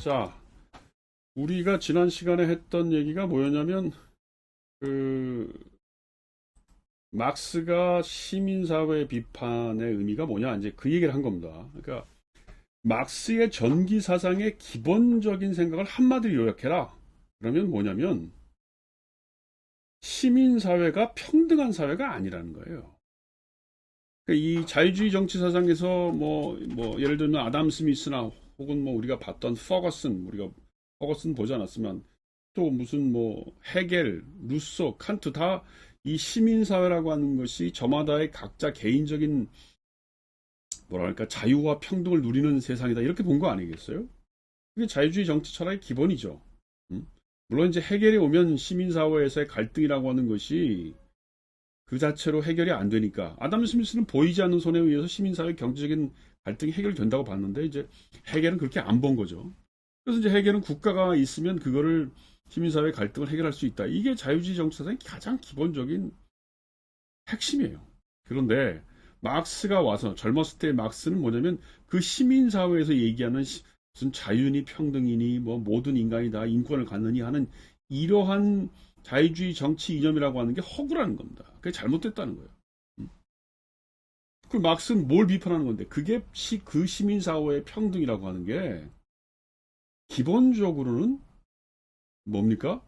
자, 우리가 지난 시간에 했던 얘기가 뭐였냐면, 그, 막스가 시민사회 비판의 의미가 뭐냐, 이제 그 얘기를 한 겁니다. 그러니까, 막스의 전기 사상의 기본적인 생각을 한마디로 요약해라. 그러면 뭐냐면, 시민사회가 평등한 사회가 아니라는 거예요. 그러니까 이 자유주의 정치 사상에서 예를 들면 아담 스미스나 혹은 우리가 봤던 퍼거슨, 우리가 퍼거슨 보지 않았으면 또 무슨 헤겔, 루소, 칸트 다 이 시민사회라고 하는 것이 저마다의 각자 개인적인 뭐랄까 자유와 평등을 누리는 세상이다 이렇게 본 거 아니겠어요? 그게 자유주의 정치 철학의 기본이죠. 음? 물론 이제 해결이 오면 시민사회에서의 갈등이라고 하는 것이 그 자체로 해결이 안 되니까 아담 스미스는 보이지 않는 손에 의해서 시민사회 경제적인 갈등이 해결된다고 봤는데 이제 해결은 그렇게 안 본 거죠. 그래서 이제 해결은 국가가 있으면 그거를 시민사회 갈등을 해결할 수 있다. 이게 자유주의 정치사상의 가장 기본적인 핵심이에요. 그런데 막스가 와서 젊었을 때 막스는 뭐냐면 그 시민사회에서 얘기하는 무슨 자유니 평등이니 모든 인간이 다 인권을 갖느니 하는 이러한 자유주의 정치 이념이라고 하는 게 허구라는 겁니다. 그게 잘못됐다는 거예요. 음. 그 막스는 뭘 비판하는 건데 그게 그 시민사회의 평등이라고 하는 게 기본적으로는 뭡니까?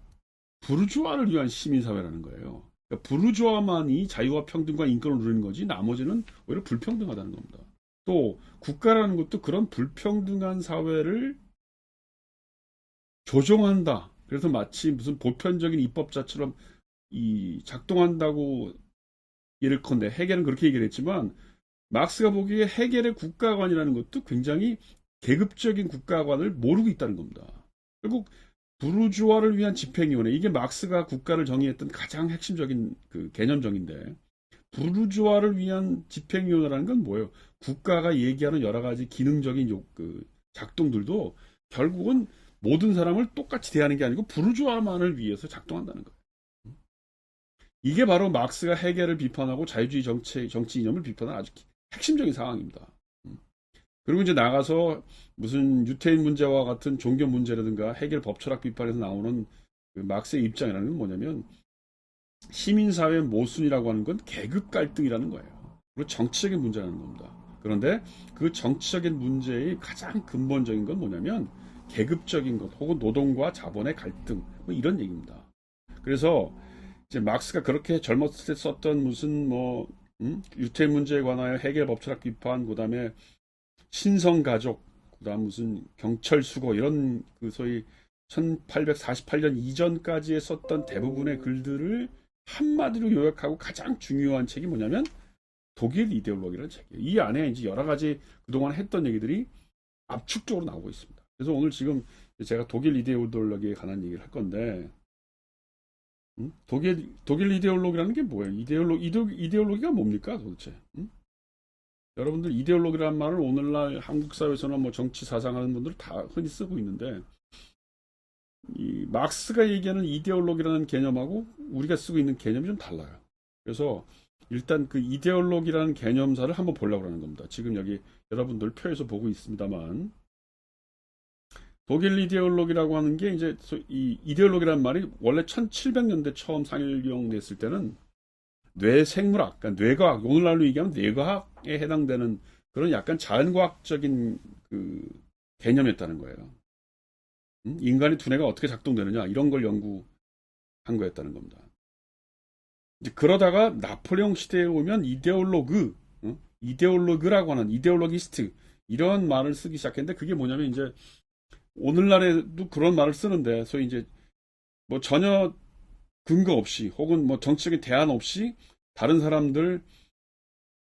부르주아를 위한 시민사회라는 거예요. 그러니까 부르주아만이 자유와 평등과 인권을 누리는 거지 나머지는 오히려 불평등하다는 겁니다. 또 국가라는 것도 그런 불평등한 사회를 조종한다. 그래서 마치 무슨 보편적인 입법자처럼 이 작동한다고 예를컨대 해겔은 그렇게 얘기를 했지만 막스가 보기에 해겔의 국가관이라는 것도 굉장히 계급적인 국가관을 모르고 있다는 겁니다. 결국 부르주아를 위한 집행위원회 이게 막스가 국가를 정의했던 가장 핵심적인 그 개념정인데 부르주아를 위한 집행위원회라는 건 뭐예요? 국가가 얘기하는 여러 가지 기능적인 작동들도 결국은 모든 사람을 똑같이 대하는 게 아니고 부르주아만을 위해서 작동한다는 거예요. 이게 바로 막스가 해겔을 비판하고 자유주의 정치 이념을 비판하는 아주 핵심적인 상황입니다. 그리고 이제 나가서 무슨 유태인 문제와 같은 종교 문제라든가 해결 법철학 비판에서 나오는 그 막스의 입장이라는 건 뭐냐면 시민사회 모순이라고 하는 건 계급 갈등이라는 거예요. 그리고 정치적인 문제라는 겁니다. 그런데 그 정치적인 문제의 가장 근본적인 건 뭐냐면 계급적인 것 혹은 노동과 자본의 갈등 이런 얘기입니다. 그래서 이제 막스가 그렇게 젊었을 때 썼던 무슨 유태인 문제에 관하여 해결 법철학 비판 그다음에 신성가족, 그다음 무슨 경철수고 이런 그 소위 1848년 이전까지에 썼던 대부분의 글들을 한마디로 요약하고 가장 중요한 책이 뭐냐면 독일 이데올로기라는 책이에요. 이 안에 이제 여러 가지 그동안 했던 얘기들이 압축적으로 나오고 있습니다. 그래서 오늘 지금 제가 독일 이데올로기에 관한 얘기를 할 건데 독일 이데올로기라는 게 뭐예요? 이데올로기가 뭡니까 도대체? 여러분들 이데올로기라는 말을 오늘날 한국 사회에서나 정치 사상하는 분들 다 흔히 쓰고 있는데 이 막스가 얘기하는 이데올로기라는 개념하고 우리가 쓰고 있는 개념이 좀 달라요. 그래서 일단 그 이데올로기라는 개념사를 한번 보려고 하는 겁니다. 지금 여기 여러분들 표에서 보고 있습니다만 독일 이데올로기라고 하는 게 이제 이 이데올로기라는 말이 원래 1700년대 처음 상용됐을 때는 뇌생물학, 그러니까 뇌과학, 오늘날로 얘기하면 뇌과학에 해당되는 그런 약간 자연과학적인 그 개념이었다는 거예요. 인간의 두뇌가 어떻게 작동되느냐 이런 걸 연구한 거였다는 겁니다. 이제 그러다가 나폴레옹 시대에 오면 이데올로그라고 하는 이데올로기스트 이런 말을 쓰기 시작했는데 그게 뭐냐면 이제 오늘날에도 그런 말을 쓰는데 소위 이제 전혀 근거 없이 혹은 정치적인 대안 없이 다른 사람들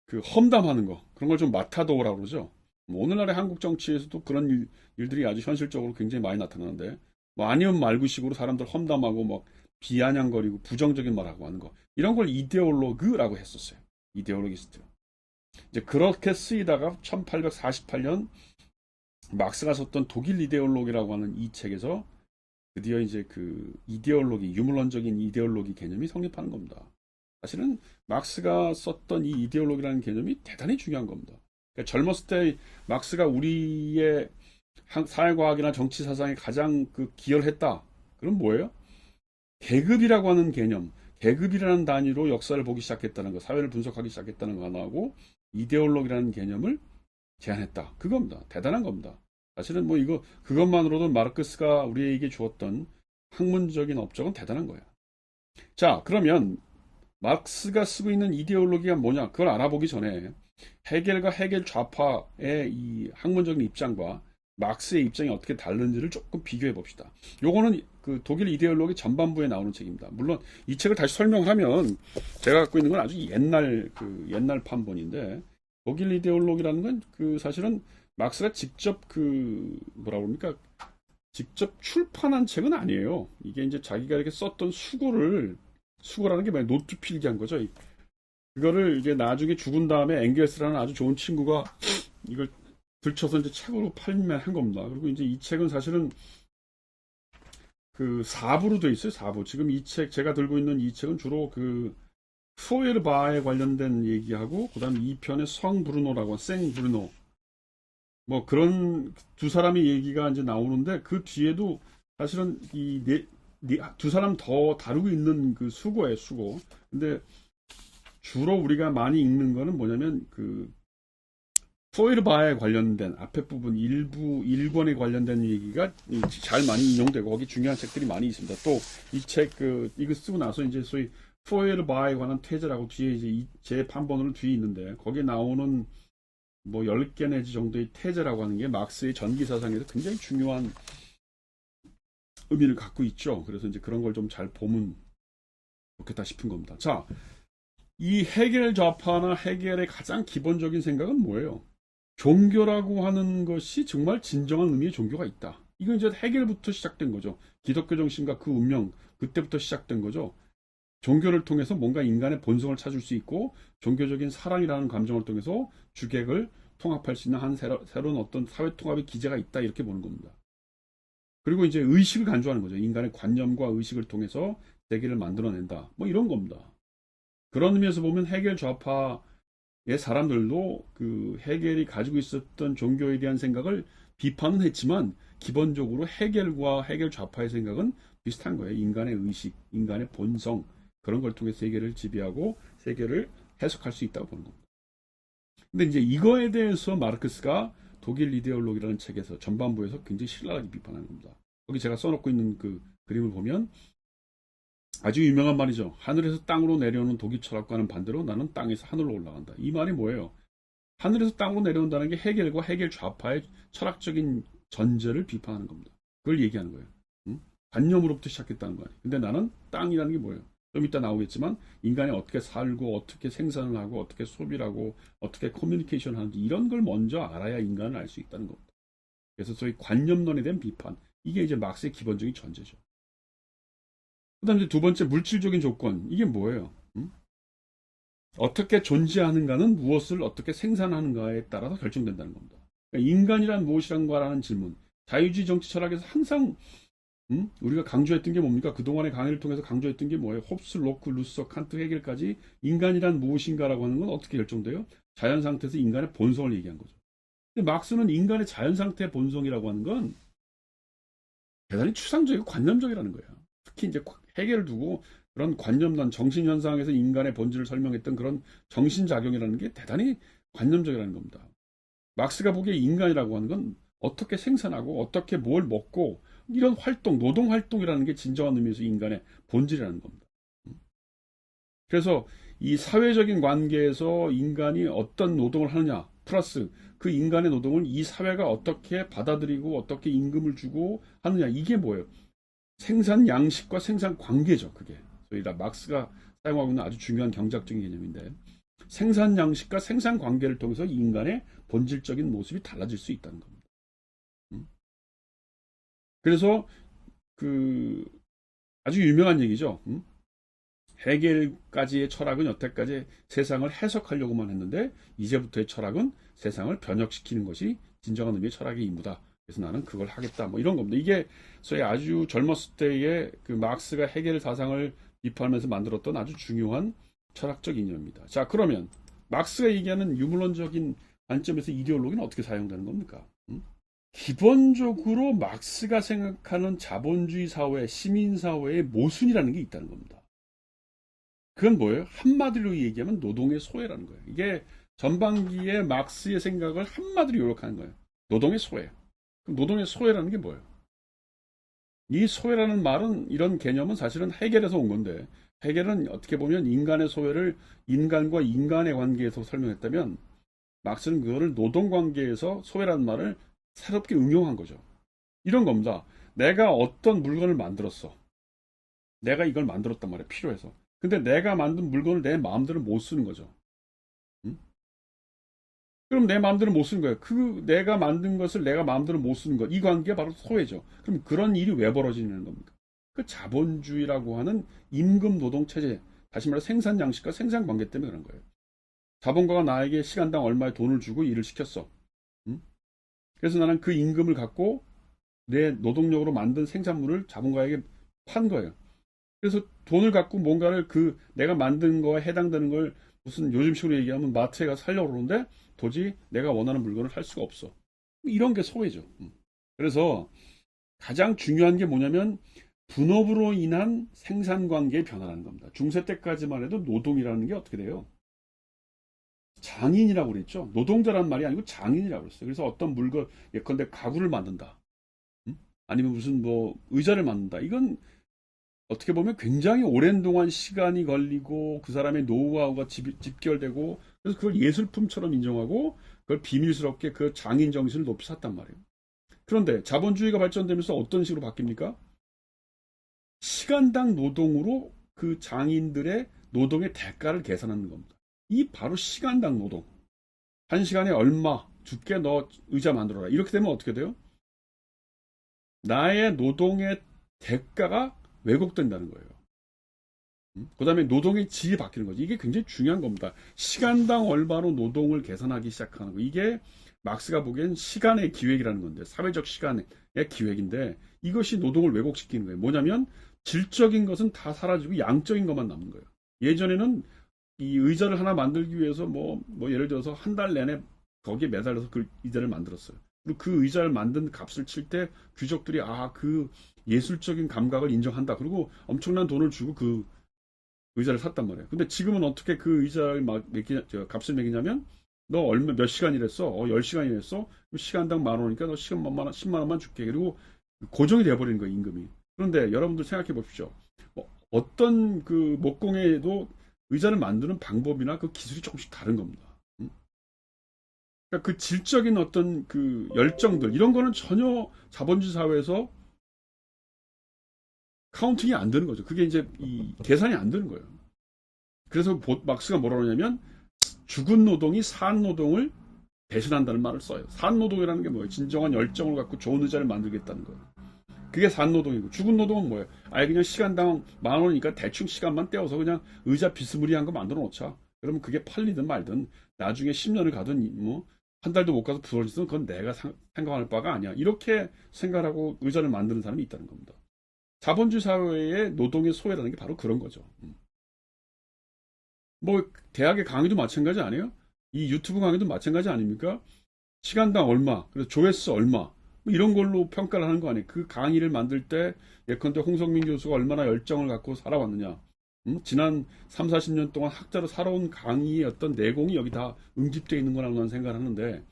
그 험담하는 거 그런 걸 좀 맡아도라고 그러죠. 오늘날의 한국 정치에서도 그런 일들이 아주 현실적으로 굉장히 많이 나타나는데 아니면 말고식으로 사람들 험담하고 비아냥거리고 부정적인 말하고 하는 거 이런 걸 이데올로그라고 했었어요. 이데올로기스트. 이제 그렇게 쓰이다가 1848년 막스가 썼던 독일 이데올로기라고 하는 이 책에서 드디어 이제 그 이데올로기, 유물론적인 이데올로기 개념이 성립하는 겁니다. 사실은 막스가 썼던 이 이데올로기라는 개념이 대단히 중요한 겁니다. 그러니까 젊었을 때 막스가 우리의 사회과학이나 정치 사상에 가장 그 기여를 했다. 그럼 뭐예요? 계급이라고 하는 개념, 계급이라는 단위로 역사를 보기 시작했다는 거, 사회를 분석하기 시작했다는 거 하나하고 이데올로기라는 개념을 제안했다. 그겁니다. 대단한 겁니다. 사실은 뭐 이거 그것만으로도 마르크스가 우리에게 주었던 학문적인 업적은 대단한 거예요. 자, 그러면 마르크스가 쓰고 있는 이데올로기가 뭐냐? 그걸 알아보기 전에 헤겔과 헤겔 좌파의 이 학문적인 입장과 마르크스의 입장이 어떻게 다른지를 조금 비교해 봅시다. 요거는 그 독일 이데올로기 전반부에 나오는 책입니다. 물론 이 책을 다시 설명하면 제가 갖고 있는 건 아주 옛날 판본인데 독일 이데올로기라는 건 그 사실은 마르크스가 직접 그 뭐라 그럽니까? 직접 출판한 책은 아니에요. 이게 이제 자기가 이렇게 썼던 수고라는 게 뭐야? 노트 필기한 거죠. 그거를 이제 나중에 죽은 다음에 앵겔스라는 아주 좋은 친구가 이걸 들춰서 이제 책으로 판매한 겁니다. 그리고 이제 이 책은 사실은 그 4부로 돼 있어요. 4부. 지금 이 책, 제가 들고 있는 이 책은 주로 그 포에르바에 관련된 얘기하고, 그 다음에 2편의 성 브루노라고, 생 브루노. 뭐 그런 두 사람의 얘기가 이제 나오는데, 그 뒤에도 사실은 두 사람 더 다루고 있는 그 수고예요, 수고. 근데 주로 우리가 많이 읽는 거는 뭐냐면 그 포일바에 관련된 앞에 부분 일부 일권에 관련된 얘기가 잘 많이 인용되고 거기 중요한 책들이 많이 있습니다. 또 이 책 이거 쓰고 나서 이제 소위 포일바에 관한 퇴제라고 뒤에 이제 제 판본으로 뒤에 있는데 거기에 나오는 뭐 10개 내지 정도의 퇴제라고 하는 게 막스의 전기 사상에서 굉장히 중요한 의미를 갖고 있죠. 그래서 이제 그런 걸 좀 잘 보면 좋겠다 싶은 겁니다. 자, 이 헤겔 좌파나 헤겔의 가장 기본적인 생각은 뭐예요? 종교라고 하는 것이 정말 진정한 의미의 종교가 있다. 이건 이제 헤겔부터 시작된 거죠. 기독교 정신과 그 운명, 그때부터 시작된 거죠. 종교를 통해서 뭔가 인간의 본성을 찾을 수 있고, 종교적인 사랑이라는 감정을 통해서 주객을 통합할 수 있는 한 새로운 어떤 사회 통합의 기제가 있다. 이렇게 보는 겁니다. 그리고 이제 의식을 간주하는 거죠. 인간의 관념과 의식을 통해서 세계를 만들어낸다. 뭐 이런 겁니다. 그런 의미에서 보면 헤겔 좌파 사람들도 그 헤겔이 가지고 있었던 종교에 대한 생각을 비판은 했지만 기본적으로 헤겔과 헤겔 좌파의 생각은 비슷한 거예요. 인간의 의식, 인간의 본성 그런 걸 통해 세계를 지배하고 세계를 해석할 수 있다고 보는 겁니다. 근데 이제 이거에 대해서 마르크스가 독일 이데올로기라는 책에서 전반부에서 굉장히 신랄하게 비판하는 겁니다. 거기 제가 써놓고 있는 그 그림을 보면 아주 유명한 말이죠. 하늘에서 땅으로 내려오는 독일 철학과는 반대로 나는 땅에서 하늘로 올라간다. 이 말이 뭐예요? 하늘에서 땅으로 내려온다는 게 헤겔과 헤겔 좌파의 철학적인 전제를 비판하는 겁니다. 그걸 얘기하는 거예요. 응? 관념으로부터 시작했다는 거예요. 근데 나는 땅이라는 게 뭐예요? 좀 이따 나오겠지만 인간이 어떻게 살고 어떻게 생산을 하고 어떻게 소비를 하고 어떻게 커뮤니케이션 하는지 이런 걸 먼저 알아야 인간을 알 수 있다는 겁니다. 그래서 소위 관념론에 대한 비판. 이게 이제 막스의 기본적인 전제죠. 그 다음에 두 번째 물질적인 조건. 이게 뭐예요? 어떻게 존재하는가는 무엇을 어떻게 생산하는가에 따라서 결정된다는 겁니다. 그러니까 인간이란 무엇이란가라는 질문. 자유주의 정치 철학에서 항상 우리가 강조했던 게 뭡니까? 그동안의 강의를 통해서 강조했던 게 뭐예요? 홉스, 로크, 루소, 칸트, 헤겔까지 인간이란 무엇인가라고 하는 건 어떻게 결정돼요? 자연 상태에서 인간의 본성을 얘기한 거죠. 근데 막스는 인간의 자연 상태의 본성이라고 하는 건 대단히 추상적이고 관념적이라는 거예요. 특히 이제 헤겔을 두고 그런 관념론, 정신현상에서 인간의 본질을 설명했던 그런 정신작용이라는 게 대단히 관념적이라는 겁니다. 막스가 보기에 인간이라고 하는 건 어떻게 생산하고 어떻게 뭘 먹고 이런 활동, 노동활동이라는 게 진정한 의미에서 인간의 본질이라는 겁니다. 그래서 이 사회적인 관계에서 인간이 어떤 노동을 하느냐, 플러스 그 인간의 노동을 이 사회가 어떻게 받아들이고 어떻게 임금을 주고 하느냐, 이게 뭐예요? 생산 양식과 생산 관계죠, 그게. 소위 막스가 사용하고 있는 아주 중요한 경제학적인 개념인데, 생산 양식과 생산 관계를 통해서 인간의 본질적인 모습이 달라질 수 있다는 겁니다. 그래서 그 아주 유명한 얘기죠. 헤겔까지의 철학은 여태까지 세상을 해석하려고만 했는데 이제부터의 철학은 세상을 변혁시키는 것이 진정한 의미의 철학의 임무다. 그래서 나는 그걸 하겠다. 뭐 이런 겁니다. 이게 소위 아주 젊었을 때의 그 막스가 헤겔 사상을 비판하면서 만들었던 아주 중요한 철학적 이념입니다. 자, 그러면 막스가 얘기하는 유물론적인 관점에서 이데올로기는 어떻게 사용되는 겁니까? 기본적으로 막스가 생각하는 자본주의 사회, 시민사회의 모순이라는 게 있다는 겁니다. 그건 뭐예요? 한마디로 얘기하면 노동의 소외라는 거예요. 이게 전반기에 막스의 생각을 한마디로 요약하는 거예요. 노동의 소외. 그럼 노동의 소외라는 게 뭐예요? 이 소외라는 말은, 이런 개념은 사실은 해겔에서 온 건데, 해겔은 어떻게 보면 인간의 소외를 인간과 인간의 관계에서 설명했다면, 막스는 그거를 노동 관계에서 소외라는 말을 새롭게 응용한 거죠. 이런 겁니다. 내가 어떤 물건을 만들었어. 내가 이걸 만들었단 말이야, 필요해서. 근데 내가 만든 물건을 내 마음대로 못 쓰는 거죠. 응? 그럼 내 마음대로 못 쓰는 거예요. 그 내가 만든 것을 내가 마음대로 못 쓰는 것. 이 관계가 바로 소외죠. 그럼 그런 일이 왜 벌어지는 겁니까? 그 자본주의라고 하는 임금 노동 체제, 다시 말해 생산 양식과 생산 관계 때문에 그런 거예요. 자본가가 나에게 시간당 얼마의 돈을 주고 일을 시켰어. 응? 그래서 나는 그 임금을 갖고 내 노동력으로 만든 생산물을 자본가에게 판 거예요. 그래서 돈을 갖고 뭔가를 그 내가 만든 거에 해당되는 걸 무슨 요즘식으로 얘기하면 마트에 가서 살려고 그러는데 도저히 내가 원하는 물건을 살 수가 없어. 이런 게 소외죠. 그래서 가장 중요한 게 뭐냐면 분업으로 인한 생산 관계의 변화라는 겁니다. 중세 때까지만 해도 노동이라는 게 어떻게 돼요? 장인이라고 그랬죠. 노동자란 말이 아니고 장인이라고 그랬어요. 그래서 어떤 물건, 예컨대 가구를 만든다. 아니면 무슨 뭐 의자를 만든다. 이건 어떻게 보면 굉장히 오랜 동안 시간이 걸리고 그 사람의 노하우가 집결되고 그래서 그걸 예술품처럼 인정하고 그걸 비밀스럽게 그 장인 정신을 높이 샀단 말이에요. 그런데 자본주의가 발전되면서 어떤 식으로 바뀝니까? 시간당 노동으로 그 장인들의 노동의 대가를 계산하는 겁니다. 이 바로 시간당 노동. 한 시간에 얼마 줄게 너 의자 만들어라. 이렇게 되면 어떻게 돼요? 나의 노동의 대가가 왜곡된다는 거예요. 그 다음에 노동의 질이 바뀌는 거지. 이게 굉장히 중요한 겁니다. 시간당 얼마로 노동을 계산하기 시작하는 거. 이게 막스가 보기엔 시간의 기획이라는 건데, 사회적 시간의 기획인데, 이것이 노동을 왜곡시키는 거예요. 뭐냐면, 질적인 것은 다 사라지고 양적인 것만 남는 거예요. 예전에는 이 의자를 하나 만들기 위해서 뭐 예를 들어서 한 달 내내 거기에 매달려서 그 의자를 만들었어요. 그리고 그 의자를 만든 값을 칠 때 귀족들이 그 예술적인 감각을 인정한다. 그리고 엄청난 돈을 주고 그 의자를 샀단 말이에요. 근데 지금은 어떻게 그 의자를 값을 매기냐면 너 얼마 몇 시간 일했어? 10시간 일했어? 시간당 10,000원이니까 너 시간 10만 원만 줄게. 그리고 고정이 돼버리는 거예요, 임금이. 그런데 여러분들 생각해 보십시오. 어떤 그 목공에도 의자를 만드는 방법이나 그 기술이 조금씩 다른 겁니다. 그러니까 그 질적인 어떤 그 열정들 이런 거는 전혀 자본주의 사회에서 카운팅이 안 되는 거죠. 그게 이제 이 계산이 안 되는 거예요. 그래서 막스가 뭐라고 하냐면 죽은 노동이 산 노동을 대신한다는 말을 써요. 산 노동이라는 게 뭐예요? 진정한 열정을 갖고 좋은 의자를 만들겠다는 거예요. 그게 산 노동이고 죽은 노동은 뭐예요? 아예 그냥 시간당 10,000원이니까 대충 시간만 떼어서 그냥 의자 비스무리한 거 만들어 놓자. 그러면 그게 팔리든 말든 나중에 10년을 가든 뭐 한 달도 못 가서 부서지든 그건 내가 생각할 바가 아니야. 이렇게 생각하고 의자를 만드는 사람이 있다는 겁니다. 자본주의 사회의 노동의 소외라는 게 바로 그런 거죠. 뭐 대학의 강의도 마찬가지 아니에요? 이 유튜브 강의도 마찬가지 아닙니까? 시간당 얼마, 그래서 조회수 얼마, 뭐 이런 걸로 평가를 하는 거 아니에요? 그 강의를 만들 때 예컨대 홍성민 교수가 얼마나 열정을 갖고 살아왔느냐. 지난 3, 40년 동안 학자로 살아온 강의의 어떤 내공이 여기 다 응집되어 있는 거라고 저는 생각을 하는데,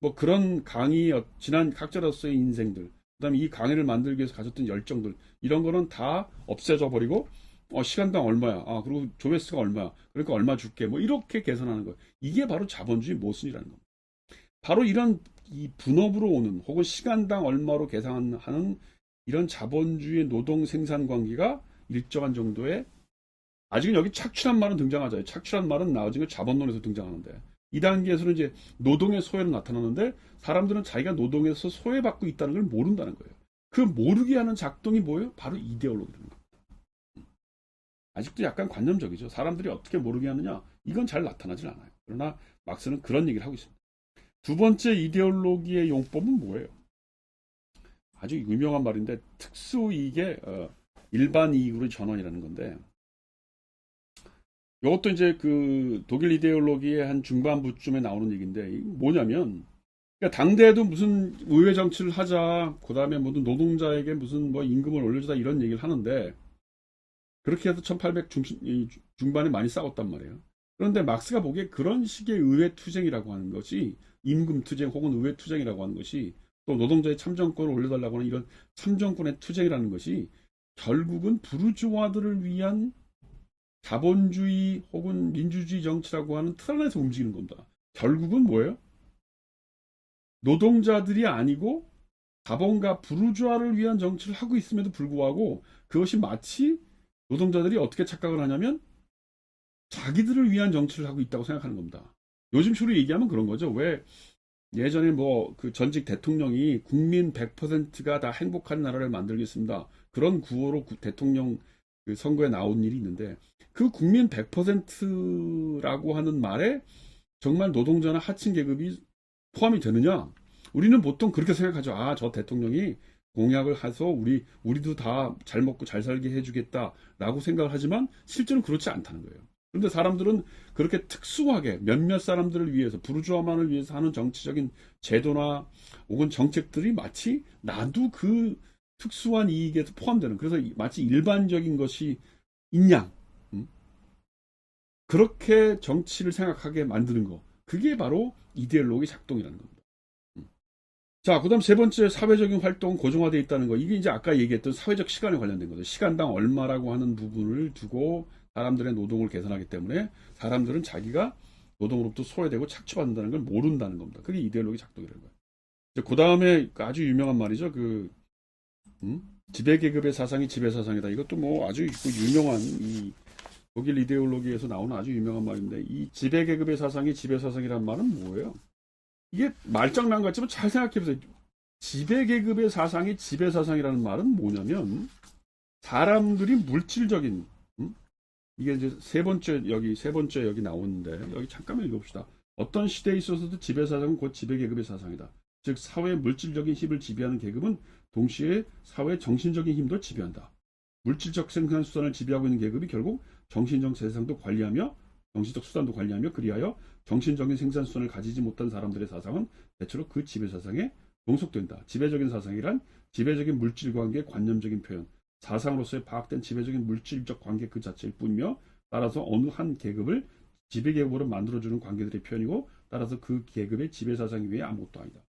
뭐 그런 강의, 지난 학자로서의 인생들, 그다음에 이 강의를 만들기 위해서 가졌던 열정들, 이런 거는 다 없애져 버리고, 시간당 얼마야? 그리고 조회수가 얼마야? 그러니까 얼마 줄게. 뭐 이렇게 계산하는 거예요. 이게 바로 자본주의 모순이라는 겁니다. 바로 이런 이 분업으로 오는 혹은 시간당 얼마로 계산하는 이런 자본주의 노동 생산 관계가 일정한 정도의 아직은 여기 착취란 말은 등장하잖아요. 착취란 말은 나중에 자본론에서 등장하는데 이 단계에서는 이제 노동의 소외로 나타나는데 사람들은 자기가 노동에서 소외받고 있다는 걸 모른다는 거예요. 그 모르게 하는 작동이 뭐예요? 바로 이데올로기라는 거예요. 아직도 약간 관념적이죠. 사람들이 어떻게 모르게 하느냐? 이건 잘 나타나질 않아요. 그러나 막스는 그런 얘기를 하고 있습니다. 두 번째 이데올로기의 용법은 뭐예요? 아주 유명한 말인데 특수이익의 일반 이익으로 전환이라는 건데 이것도 이제 그 독일 이데올로기의 한 중반부쯤에 나오는 얘기인데 뭐냐면 그러니까 당대에도 무슨 의회 정치를 하자, 그 다음에 모든 노동자에게 무슨 뭐 임금을 올려주자 이런 얘기를 하는데 그렇게 해서 1800 중반에 많이 싸웠단 말이에요. 그런데 막스가 보기에 그런 식의 의회 투쟁이라고 하는 것이 임금 투쟁 혹은 의회 투쟁이라고 하는 것이 또 노동자의 참정권을 올려달라고 하는 이런 참정권의 투쟁이라는 것이 결국은 부르주아들을 위한 자본주의 혹은 민주주의 정치라고 하는 틀 안에서 움직이는 겁니다. 결국은 뭐예요? 노동자들이 아니고 자본가 부르주아를 위한 정치를 하고 있음에도 불구하고 그것이 마치 노동자들이 어떻게 착각을 하냐면 자기들을 위한 정치를 하고 있다고 생각하는 겁니다. 요즘식으로 얘기하면 그런 거죠. 왜 예전에 뭐 그 전직 대통령이 국민 100%가 다 행복한 나라를 만들겠습니다. 그런 구호로 대통령 그 선거에 나온 일이 있는데 그 국민 100%라고 하는 말에 정말 노동자나 하층 계급이 포함이 되느냐? 우리는 보통 그렇게 생각하죠. 아, 저 대통령이 공약을 해서 우리도 다 잘 먹고 잘 살게 해주겠다라고 생각을 하지만 실제로는 그렇지 않다는 거예요. 그런데 사람들은 그렇게 특수하게 몇몇 사람들을 위해서 부르주아만을 위해서 하는 정치적인 제도나 혹은 정책들이 마치 나도 그 특수한 이익에서 포함되는 그래서 마치 일반적인 것이 있냐 그렇게 정치를 생각하게 만드는 거 그게 바로 이데올로기 작동이라는 겁니다. 음. 자, 그다음 세 번째 사회적인 활동 고정화되어 있다는 거. 이게 이제 아까 얘기했던 사회적 시간에 관련된 거죠. 시간당 얼마라고 하는 부분을 두고 사람들의 노동을 계산하기 때문에 사람들은 자기가 노동으로부터 소외되고 착취받는다는 걸 모른다는 겁니다. 그게 이데올로기 작동이라는 거예요. 그 다음에 아주 유명한 말이죠. 지배계급의 사상이 지배사상이다. 이것도 뭐 아주 유명한 이 독일 이데올로기에서 나오는 아주 유명한 말인데 이 지배계급의 사상이 지배사상이란 말은 뭐예요? 이게 말장난 같지만 잘 생각해보세요. 지배계급의 사상이 지배사상이라는 말은 뭐냐면 사람들이 물질적인 이게 이제 세 번째 여기 나오는데 여기 잠깐만 읽어봅시다. 어떤 시대에 있어서도 지배사상은 곧 지배계급의 사상이다. 즉 사회의 물질적인 힘을 지배하는 계급은 동시에 사회의 정신적인 힘도 지배한다. 물질적 생산 수단을 지배하고 있는 계급이 결국 정신적 세상도 관리하며 정신적 수단도 관리하며 그리하여 정신적인 생산 수단을 가지지 못한 사람들의 사상은 대체로 그 지배 사상에 종속된다. 지배적인 사상이란 지배적인 물질 관계 관념적인 표현, 사상으로서의 파악된 지배적인 물질적 관계 그 자체일 뿐이며 따라서 어느 한 계급을 지배계급으로 만들어주는 관계들의 표현이고 따라서 그 계급의 지배 사상 외에 아무것도 아니다.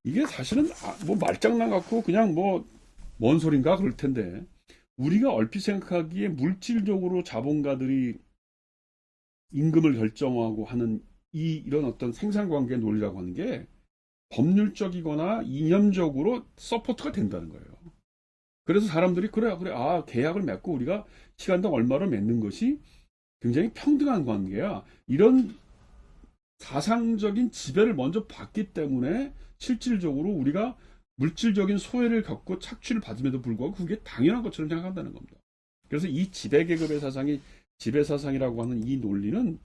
이게 사실은 뭐 말장난 같고 그냥 뭐 뭔 소린가 그럴 텐데 우리가 얼핏 생각하기에 물질적으로 자본가들이 임금을 결정하고 하는 이런 어떤 생산관계 논리라고 하는 게 법률적이거나 이념적으로 서포트가 된다는 거예요. 그래서 사람들이 그래 계약을 맺고 우리가 시간당 얼마를 맺는 것이 굉장히 평등한 관계야. 이런 사상적인 지배를 먼저 받기 때문에 실질적으로 우리가 물질적인 소외를 겪고 착취를 받음에도 불구하고 그게 당연한 것처럼 생각한다는 겁니다. 그래서 이 지배계급의 사상이 지배사상이라고 하는 이 논리는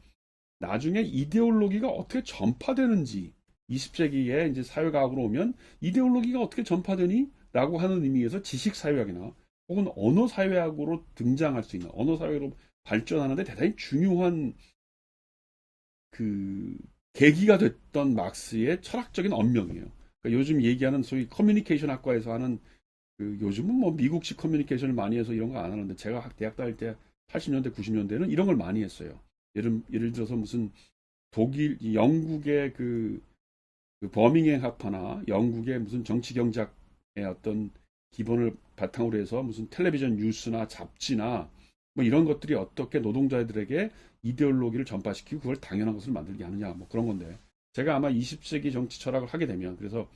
나중에 이데올로기가 어떻게 전파되는지 20세기에 이제 사회과학으로 오면 이데올로기가 어떻게 전파되니? 라고 하는 의미에서 지식사회학이나 혹은 언어사회학으로 등장할 수 있는 언어사회로 발전하는데 대단히 중요한 그 계기가 됐던 막스의 철학적인 언명이에요. 그러니까 요즘 얘기하는 소위 커뮤니케이션 학과에서 하는 요즘은 뭐 미국식 커뮤니케이션을 많이 해서 이런 거 안 하는데 제가 대학 다닐 때 80년대, 90년대는 이런 걸 많이 했어요. 예를 들어서 무슨 영국의 그 버밍엄 학파나 영국의 무슨 정치 경제학의 어떤 기본을 바탕으로 해서 무슨 텔레비전 뉴스나 잡지나 뭐 이런 것들이 어떻게 노동자들에게 이데올로기를 전파시키고 그걸 당연한 것을 만들게 하느냐 뭐 그런 건데 제가 아마 20세기 정치 철학을 하게 되면 그래서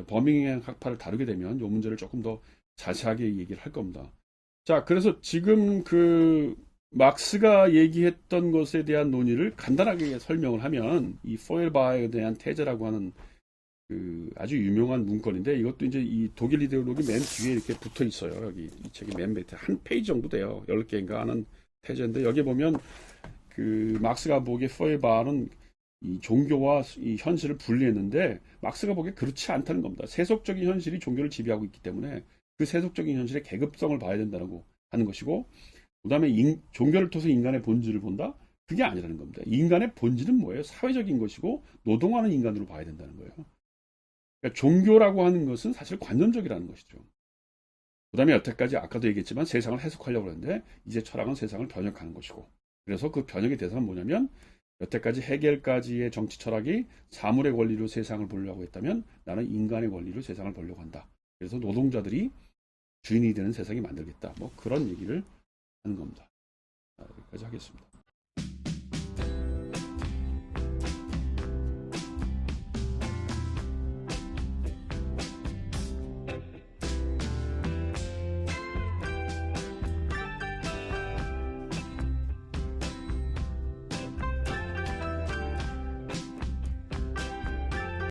버밍엄 학파를 다루게 되면 이 문제를 조금 더 자세하게 얘기를 할 겁니다. 자, 그래서 지금 막스가 얘기했던 것에 대한 논의를 간단하게 설명을 하면 이 포엘바에 대한 태제라고 하는 아주 유명한 문건인데 이것도 이제 이 독일 이데올로기 맨 뒤에 이렇게 붙어 있어요. 여기 이 책이 맨 밑에 한 페이지 정도 돼요. 10개인가 하는 태제인데 여기 보면 막스가 보기에 포엘바는 이 종교와 이 현실을 분리했는데 막스가 보기에 그렇지 않다는 겁니다. 세속적인 현실이 종교를 지배하고 있기 때문에 그 세속적인 현실의 계급성을 봐야 된다고 하는 것이고 그 다음에 종교를 통해서 인간의 본질을 본다. 그게 아니라는 겁니다. 인간의 본질은 뭐예요? 사회적인 것이고 노동하는 인간으로 봐야 된다는 거예요. 그러니까 종교라고 하는 것은 사실 관념적이라는 것이죠. 그 다음에 여태까지 아까도 얘기했지만 세상을 해석하려고 하는데 이제 철학은 세상을 번역하는 것이고, 그래서 그 번역의 대상은 뭐냐면 여태까지 해겔까지의 정치 철학이 사물의 권리로 세상을 보려고 했다면 나는 인간의 권리로 세상을 보려고 한다. 그래서 노동자들이 주인이 되는 세상이 만들겠다. 뭐 그런 얘기를 하는 겁니다. 여기까지 하겠습니다.